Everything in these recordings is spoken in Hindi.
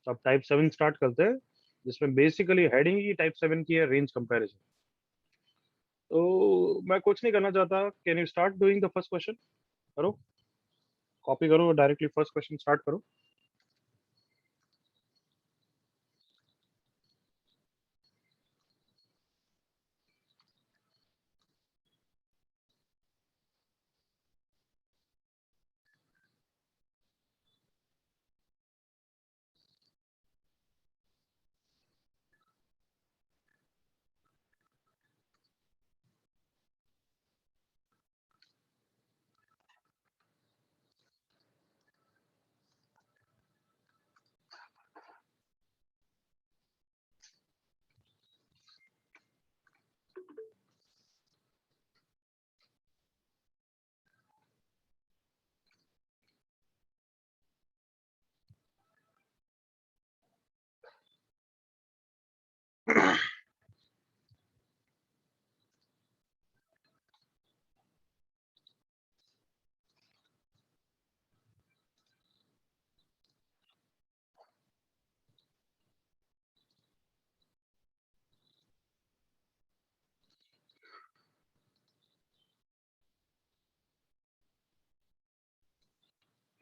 तो अब टाइप 7 स्टार्ट करते हैं, जिसमें बेसिकली हेडिंग ही टाइप 7 की है, रेंज कंपैरिजन। तो मैं कुछ नहीं करना चाहता, can you start doing the first question? करो, कॉपी करो, डायरेक्टली फर्स्ट क्वेश्चन स्टार्ट करो।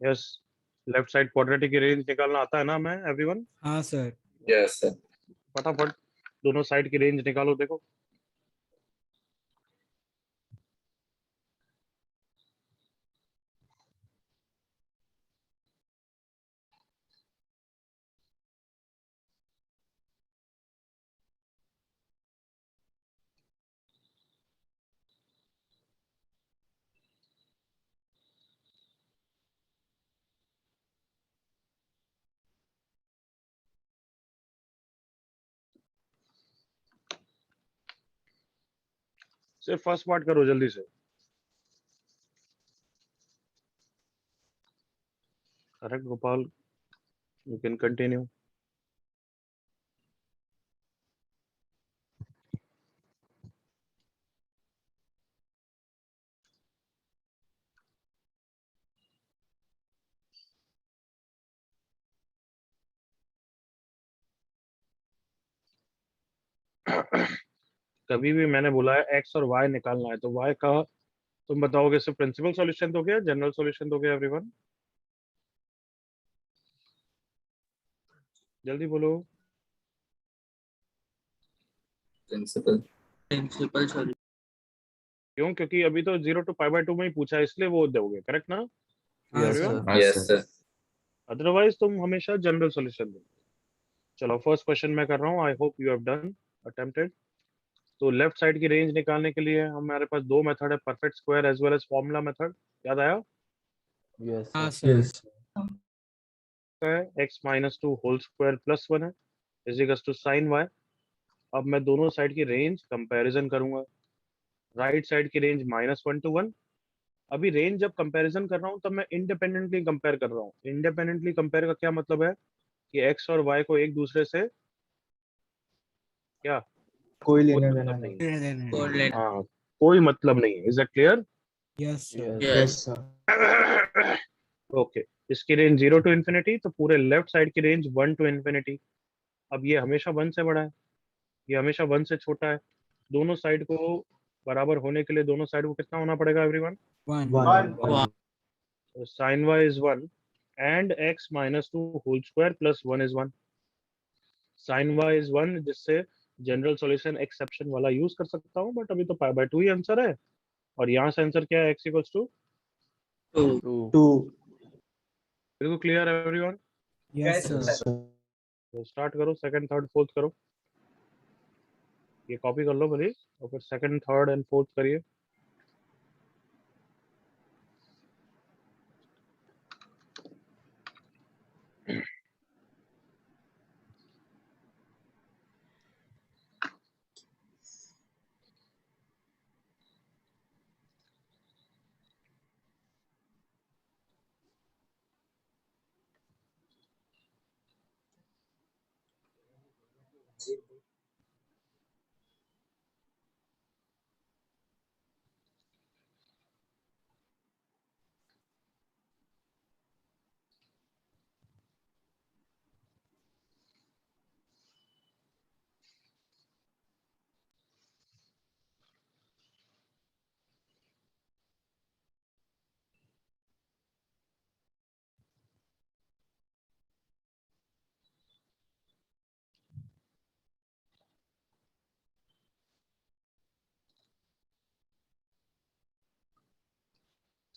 यस, लेफ्ट साइड क्वाड्रेटिक की रेंज निकालना आता है ना मैं एवरीवन? हाँ सर। Yes sir. फटाफट दोनों साइड की रेंज निकालो, देखो। सिर्फ फर्स्ट पार्ट करो जल्दी से। Correct Gopal, you can continue. कभी भी मैंने बोला है एक्स और वाई निकालना है, तो वाई का तुम बताओगे सिर्फ प्रिंसिपल सॉल्यूशन दोगे या जनरल सॉल्यूशन दोगे एवरीवन? जल्दी बोलो। प्रिंसिपल। Principal solution. क्यों? क्योंकि अभी तो 0 to π/2 में ही पूछा है, इसलिए वो दोगे, करेक्ट ना हाँ everyone? Sir. Yes sir. Otherwise तुम हमेशा जनरल सॉल्यूशन दो। चलो फर्स्ट क्वेश्चन मैं कर रहा हूँ, I hope you have done attempted. तो लेफ्ट साइड की रेंज निकालने के लिए हमारे पास दो मेथड है, perfect square as well as formula method. याद आया? यस हाँ sir. Sir. x minus two whole square plus 1 है is equal to sine y। अब मैं दोनों साइड की रेंज कंपैरिजन करूंगा। राइट साइड की रेंज -1 to 1। अभी रेंज जब कंपैरिजन कर रहा हूँ तब मैं इंडिपेंडेंटली कंपेयर कर रहा हूँ। इंडिपेंडेंटली कंपेयर का क्या मतलब है कि x और y को एक दूसरे से क्या कोई कोई लेना देना मतलब नहीं। नहीं और है। लेना। हाँ, कोई मतलब नहीं है। Is it clear? Yes sir. Yes sir. Okay, इसकी रेंज 0 to इन्फिनिटी, तो पूरे लेफ्ट साइड की रेंज 1 to इन्फिनिटी। अब ये हमेशा 1 से बड़ा है, ये हमेशा 1 से छोटा है। दोनों साइड को बराबर होने के लिए दोनों साइड को कितना होना पड़ेगा एवरीवन? 1। 1 तो sine y is 1 and x minus two whole square plus 1 is 1। Sine y is 1, जिससे जनरल सॉल्यूशन एक्सेप्शन वाला यूज कर सकता हूँ, बट अभी तो π/2 ही आंसर है। और यहाँ से आंसर क्या है? x equals to 2। 2। बिल्कुल क्लियर है एवरीवन? Yes sir. तो स्टार्ट करो, सेकंड थर्ड फोर्थ करो। ये कॉपी कर लो प्लीज, और फिर सेकंड थर्ड एंड फोर्थ करिए।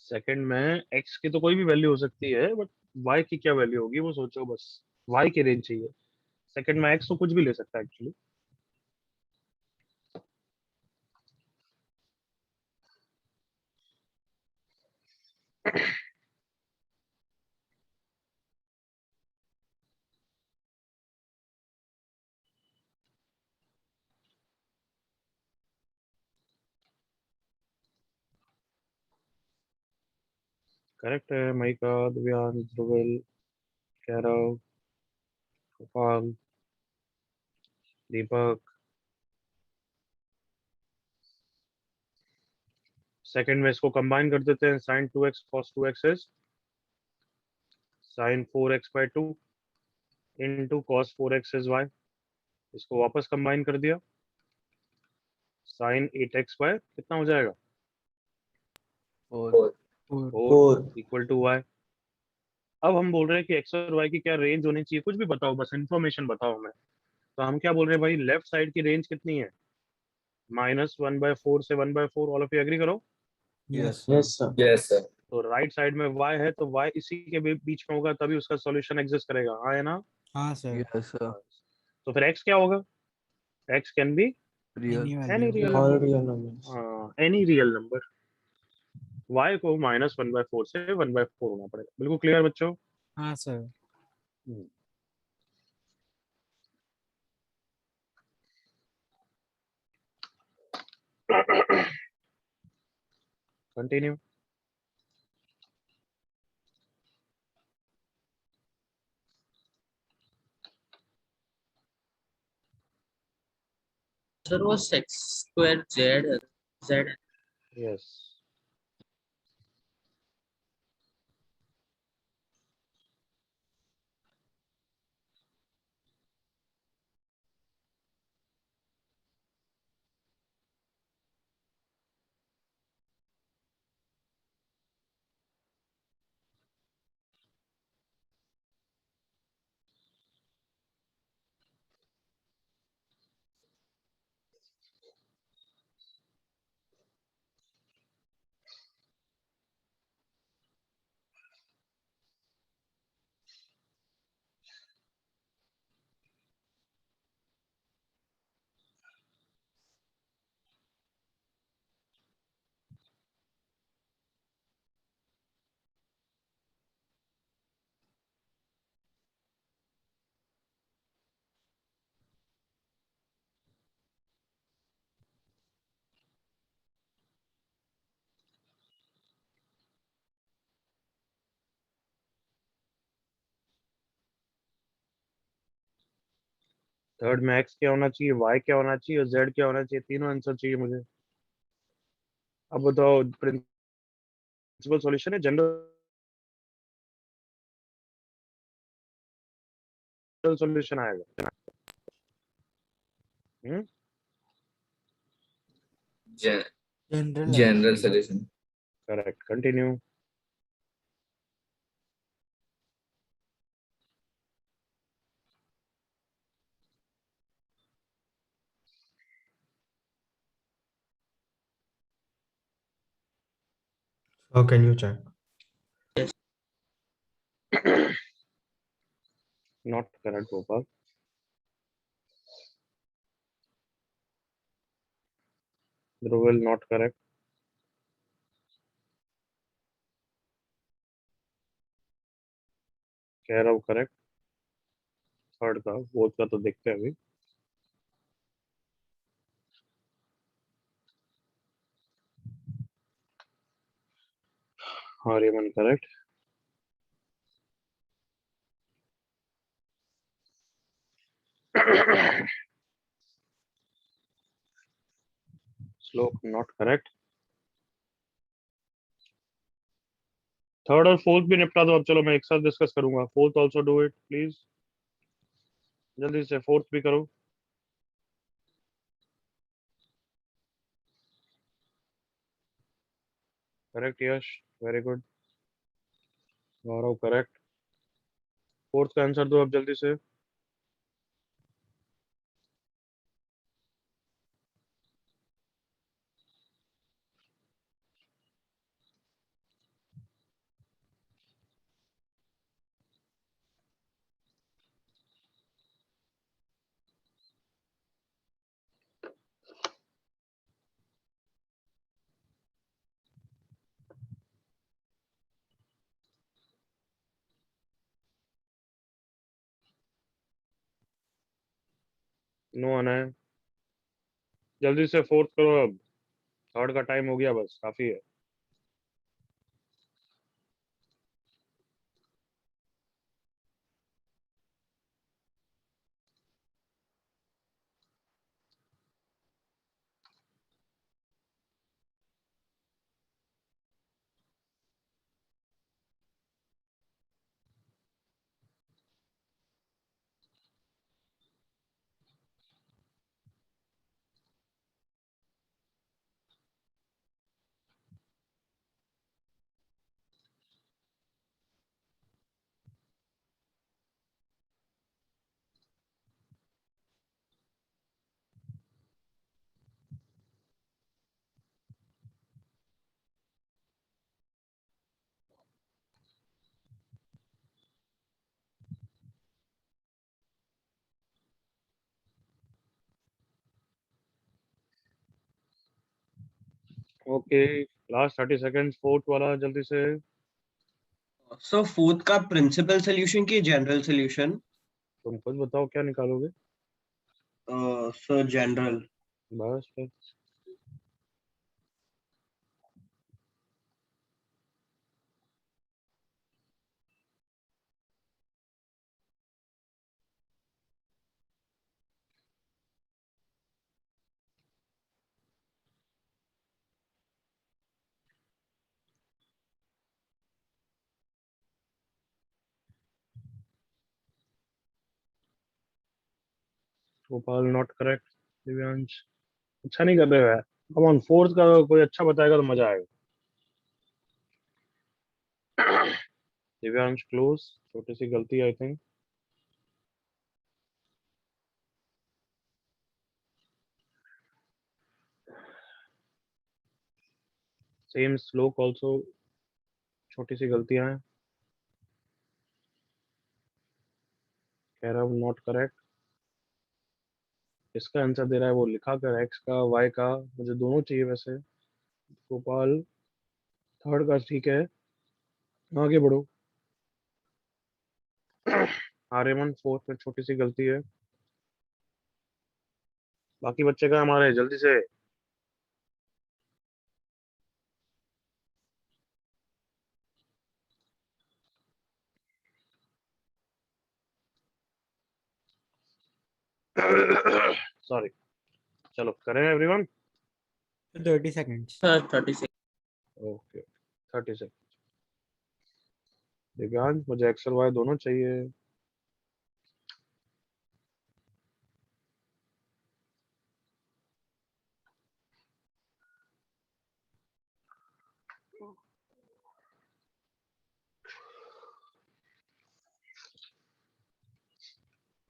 सेकंड में x की तो कोई भी वैल्यू हो सकती है, बट y की क्या वैल्यू होगी वो सोचो बस। y की रेंज चाहिए। सेकंड में x तो कुछ भी ले सकता है एक्चुअली। करेक्ट है मयिका, दिव्यांश, ध्रुवल, कैरव, गोपाल, दीपक। सेकंड में इसको कंबाइन कर देते हैं। Sine 2x cos 2x is sine 4x/2 into cos 4x is y। इसको वापस कंबाइन कर दिया। साइन 8x कितना हो जाएगा? 4 4 4 4 इक्वल टू y। अब हम बोल रहे हैं कि x और y की क्या रेंज होनी चाहिए, कुछ भी बताओ, बस इन्फॉर्मेशन बताओ हमें। तो हम क्या बोल रहे हैं भाई, लेफ्ट साइड की रेंज कितनी है? -1/4 से 1/4। ऑल ऑफ यू एग्री करो। yes Yes, sir sir. Yes, sir. तो राइट साइड में y है, तो y इसी के बीच में होगा, तभी उसका सॉल्यूशन एग्जिस्ट करेगा। हाँ है ना? हाँ sir Yes, sir. तो फिर x क्या होगा? x can be Real. any any value real All number. real numbers. हाँ, एनी रियल नंबर। y को -1/4 से 1/4 होना पड़ेगा। बिल्कुल क्लियर बच्चों? हाँ sir कंटिन्यू। सर वो sex square Z Z yes. Third में x क्या होना चाहिए, y क्या होना चाहिए और z क्या होना चाहिए? तीनों आंसर चाहिए मुझे। अब बताओ, प्रिंसिपल सॉल्यूशन है, जनरल सॉल्यूशन आएगा। हम्म। Gen- general General आएगा solution. Correct. Continue. How can you check? Not correct Gopal. Dhruval not correct. Kairav correct. Third का, फोर्थ का तो देखते हैं अभी। आर्यमन करेक्ट। श्लोक नॉट करेक्ट। थर्ड और फोर्थ भी निपटा दो अब। चलो मैं एक साथ डिस्कस करूंगा। Fourth also do it please, जल्दी से फोर्थ भी करो। करेक्ट यश, वेरी गुड। गौरव करेक्ट। फोर्थ का आंसर दो अब जल्दी से। नो आना है। जल्दी से फोर्थ करो अब, थर्ड का टाइम हो गया, बस काफी है। ओके, लास्ट 30 सेकेंड, फोर्थ वाला जल्दी से। सो फोर्थ का प्रिंसिपल सोल्यूशन की जनरल सोल्यूशन? तुम खुद बताओ क्या निकालोगे। Sir general. बस फिर। Gopal not correct. दिव्यांश अच्छा नहीं कर रहे हो यार। कम ऑन, फोर्थ का कोई अच्छा बताएगा तो मजा आएगा। दिव्यांश क्लोज, छोटी सी गलती आई थिंक। सेम स्लोक ऑल्सो, छोटी सी गलतियां हैं। कह रहा हूँ नॉट करेक्ट। इसका आंसर दे रहा है वो लिखा कर, एक्स का वाई का, मुझे दोनों चाहिए वैसे। गोपाल थर्ड का ठीक है, आगे बढ़ो। आर्यमन फोर्थ में छोटी सी गलती है। बाकी बच्चे का हमारे जल्दी से। सॉरी। चलो करें everyone. 30 seconds. Sir 36। Okay, 30 second. Divyansh मुझे एक्स और वाई दोनों चाहिए।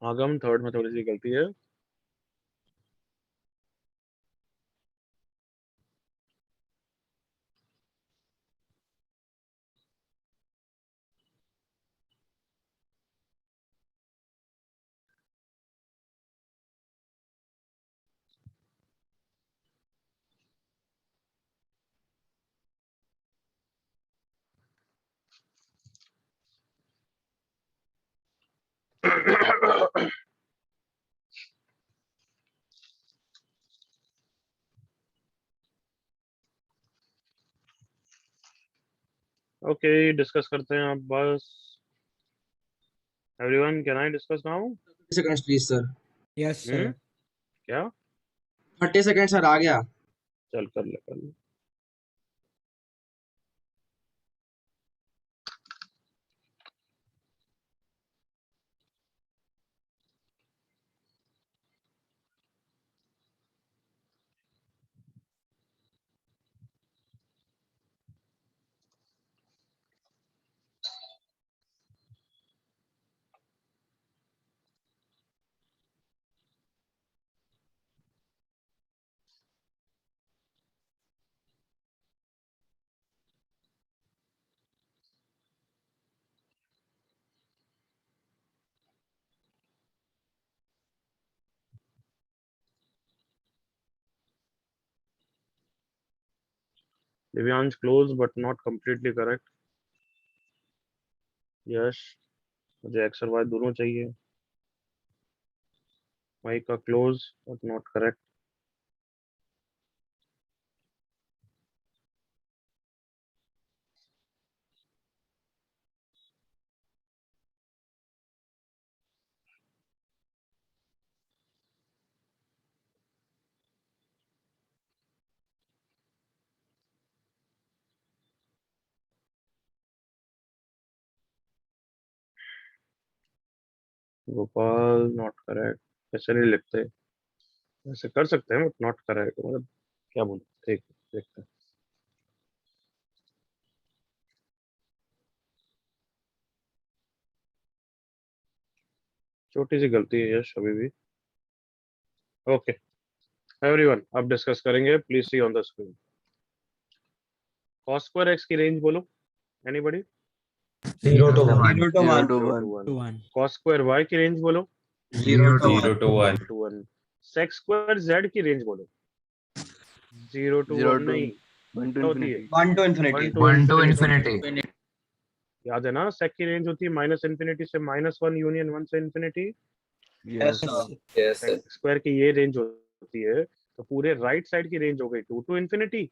आगम थर्ड में थोड़ी सी गलती है। ओके, डिस्कस करते हैं अब बस। Everyone can I discuss now? 30 seconds please sir. Yes, sir. क्या? 30 seconds सर, आ गया। चल कर ले कर ले। Divyansh close but not completely correct. Yash मुझे एक्स और वाई दोनों चाहिए। माइक का close but not correct. Gopal not correct. ऐसे नहीं लिखते. ऐसे कर सकते हैं बट नॉट करेक्ट. मतलब क्या बोलते. ठीक है, देखते हैं. छोटी सी गलती है यश अभी भी. ओके एवरीवन, अब डिस्कस करेंगे. Please see on the screen. cos square x की रेंज बोलो. Anybody. 0 to 1. 0 to 1. 0 to 1. To 1. cos square y की रेंज बोलो. 0 to 1. 0 to 1. 0 to 1. sec square z की रेंज बोलो. 0 to 0 1 to नहीं. 1 to क्या होती है? infinity. 1 to infinity. 1 to infinity. याद है ना. sec की रेंज होती है माइनस इन्फिनिटी से -1 यूनियन 1 से infinity. Yes, sir. sir. Yes, sir. sec square की ये रेंज होती है. तो पूरे राइट साइड की रेंज हो गई 2 to infinity.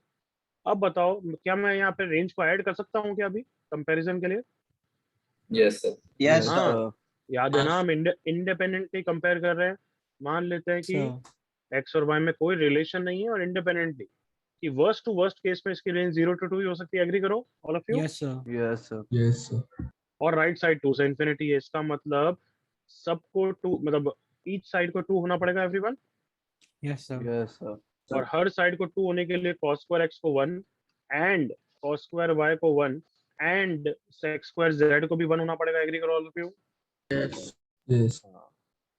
अब बताओ क्या मैं यहाँ पे रेंज को ऐड कर सकता हूँ क्या अभी कंपैरिजन के लिए. Yes, sir. Yes, हाँ. sir. याद है ना हम इंडिपेंडेंटली कंपेयर कर रहे हैं. मान लेते हैं कि So, एक्स और वाई में कोई रिलेशन नहीं है और इंडिपेंडेंटली कि वर्स्ट टू वर्स्ट केस में इसकी रेंज 0 to 2 ही हो सकती है. एग्री करो all of you. yes, sir. Yes, sir. Yes, sir. और राइट साइड 2 से इन्फिनिटी है. इसका मतलब सबको 2 मतलब ईच साइड को 2 होना पड़ेगा everyone. Yes, sir. Yes, sir. और हर साइड को 2 होने के लिए cos स्क्वायर x को 1 एंड cos स्क्वायर y को 1 एंड sec स्क्वायर z को भी 1 होना पड़ेगा. एग्री करो ऑल ऑफ यू. Yes.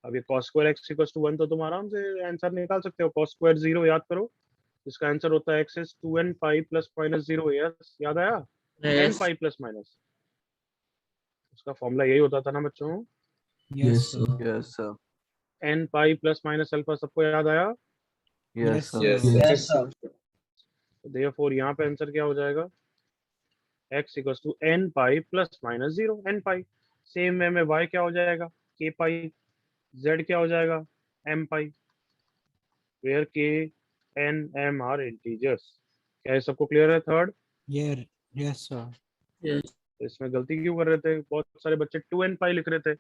अब ये cos square x equals to 1 तो तुम आराम से आंसर निकाल सकते हो. cos स्क्वायर 0 याद करो. इसका आंसर होता है x is 2n pi plus minus 0. Yes याद आया. n Yes. pi plus minus. उसका फॉर्मूला यही होता था ना बच्चों. Yes, sir. Yes, sir. n pi plus minus alpha. सबको याद आया. Yes, sir. Yes, sir. Yes, sir. therefore यहाँ पे आंसर क्या हो जाएगा. x equals to n pi plus minus 0. n pi. Same way में y क्या हो जाएगा. k pi. z क्या हो जाएगा. m pi. where k n m are integers. क्या ये सबको क्लियर है. Third. Yeah, yes, sir. Yes. इसमें गलती क्यों कर रहे थे. बहुत सारे बच्चे 2n pi लिख रहे थे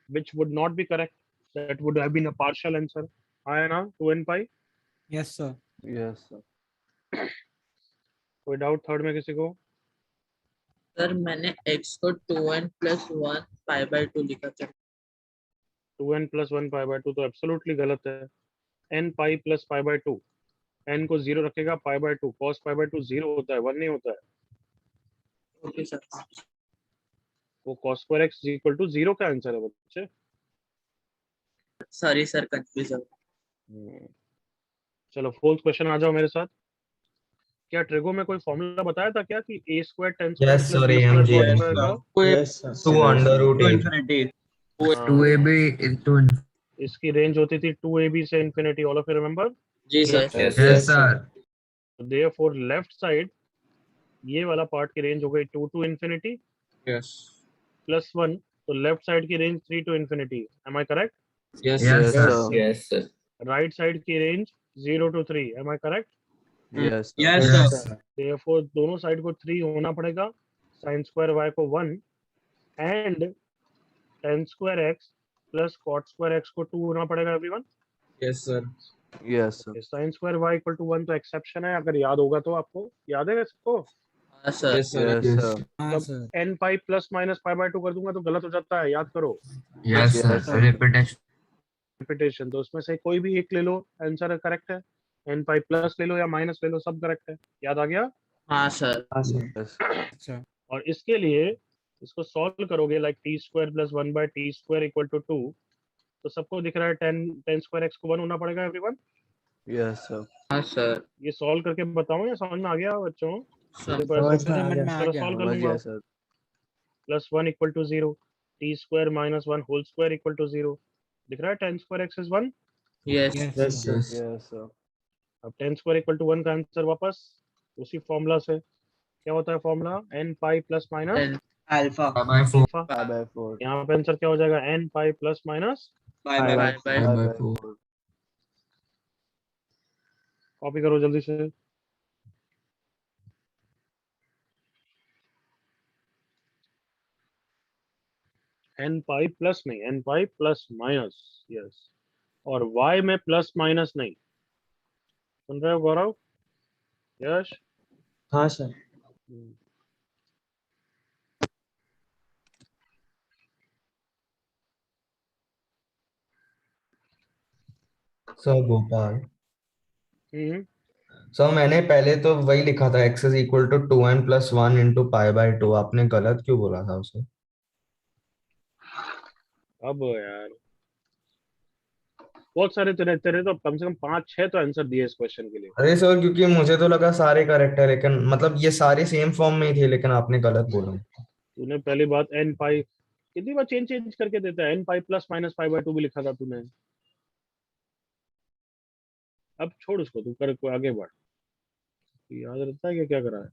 which would not be correct. that would have been a partial answer. आया ना 2n pi. Yes, sir. Yes, sir. कोई डाउट थर्ड में किसी को. सर मैंने x को 2n plus 1 pi by 2 लिखा था. 2n plus 1 pi by 2 तो एब्सोल्युटली गलत है. n pi plus pi by 2. n को 0 रखेगा pi by 2. cos pi by 2 0 होता है 1 नहीं होता है. Okay sir. वो cos square x equal to 0 का आंसर है बच्चे. सॉरी सर कंफ्यूज हो. चलो फोर्थ क्वेश्चन आ जाओ मेरे साथ. क्या ट्रिगो में कोई फॉर्मूला बताया था क्या कि a square 10 square Yes, plus sir, b square AMG, cos yes, square sir. का. Yes, sir. 2 2 under root to 8. infinity. हाँ, 2ab into इसकी रेंज होती थी 2ab से इंफिनिटी. All of you remember. जी sir. yes, yes, sir. Therefore left side ये वाला पार्ट की रेंज हो गई 2 to infinity Yes. plus 1. तो लेफ्ट साइड की range 3 to infinity. am I correct. Yes, Yes, Yes, sir. sir. Yes, sir. Right side की range 0 to 3. am I correct. Yes, sir. Yes, Yes, sir. sir. therefore दोनों साइड को 3 होना पड़ेगा. sin square y को 1 and tan square x plus cot square x को 2 होना पड़ेगा everyone. Yes, sir. Yes, sir. sin square y equal to 1 तो एक्सेप्शन है. अगर याद होगा तो आपको याद है इसको. हाँ sir. Yes, sir. Yes, Yes. sir. हाँ, तब sir. n pi plus minus pi by 2 कर दूंगा तो गलत हो जाता है. याद करो Yes, sir. Yes, sir. Repetition. Repetition. तो उसमें से कोई भी एक ले लो. आंसर करेक्ट है. n pi प्लस ले लो या माइनस ले लो सब करेक्ट है. याद आ गया. हाँ सर. Yes. Sir. और इसके लिए इसको सॉल्व करोगे like t square plus 1 by t square equal to 2. तो सबको दिख रहा है 10 स्क्वायर x को 1 होना पड़ेगा एवरीवन. Yes, sir. हाँ सर. ये सॉल्व करके बताऊं या समझ में आ गया बच्चों. सर. देखो समझ ऐसे में आ गया. चलो सॉल्व कर समझ लूंगा. गया, sir. Plus 1 equal to 0 t square minus 1 whole square equal to 0. दिख रहा है 10 square x is 1. Yes. Yes, Yes, sir. yes. Yes, sir. अब 10 स्क्वायर इक्वल टू 1 का आंसर वापस उसी फॉर्मूला से. क्या होता है formula. n pi plus minus Ten. Alpha. By 4. Alpha. Pi by 4. यहाँ पे आंसर क्या हो जाएगा. n pi plus minus Bye, bye, Pi bye. by By 4. 4. Copy करो जल्दी से। एन पाई प्लस नहीं, N pi plus minus, yes. और y में प्लस माइनस नहीं, सुन रहे हो गौरव? यश। हाँ sir. Sir Gopal, hmm. Sir मैंने पहले तो वही लिखा था x is equal to 2n+1 into π/2। आपने गलत क्यों बोला था उसे? अब यार बहुत सारे तेरे तेरे तो कम से कम 5-6 तो आंसर दिए इस क्वेश्चन के लिए। अरे सर, क्योंकि मुझे तो लगा सारे करेक्ट है, लेकिन मतलब ये सारे सेम फॉर्म में ही थे, लेकिन आपने गलत बोला। तूने पहली बात एन पाई कितनी बार चेंज चेंज करके देता है, एन पाई प्लस माइनस π/2 भी लिखा था तूने। अब छोड़ उसको, तू कर कोई आगे बढ़। याद रहता है कि क्या करा है?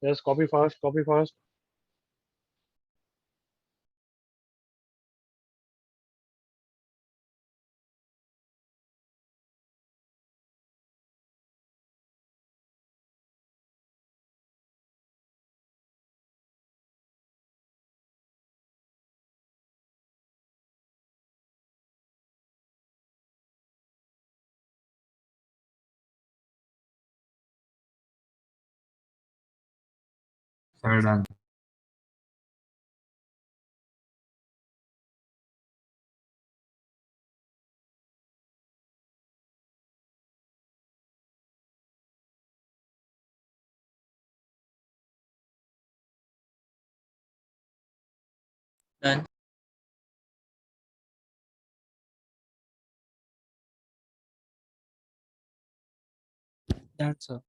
Yes, copy fast, copy fast. Sir, done. Done. Done, sir.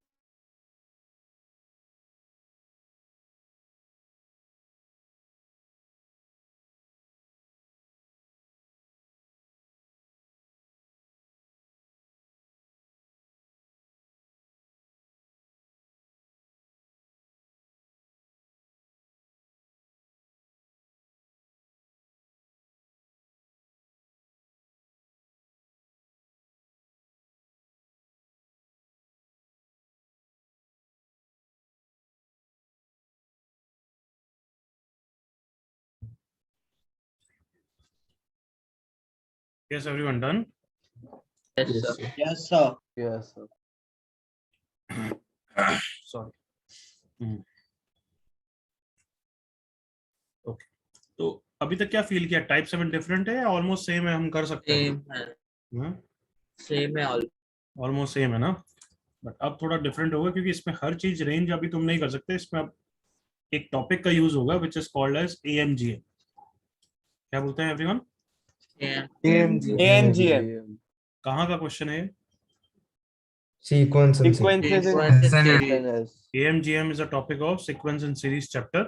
Yes, everyone done? Yes, Yes, sir. sir. Yes, sir. Yes, sir. Sorry. Okay, तो अभी तक क्या फील किया? टाइप 7 डिफरेंट है या ऑलमोस्ट सेम है? हम कर सकते हैं। सेम है, सेम है ऑल। ऑलमोस्ट सेम है ना, बट अब थोड़ा डिफरेंट होगा क्योंकि इसमें हर चीज रेंज अभी तुम नहीं कर सकते। इसमें अब एक टॉपिक का यूज होगा which is called as AMGA। क्या बोलते हैं एवरीवन? AMGM. कहाँ का क्वेश्चन है? Sequence and Sequences in Sequence and Series. SNS. AMGM is a topic of sequence and series chapter.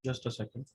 Just a second.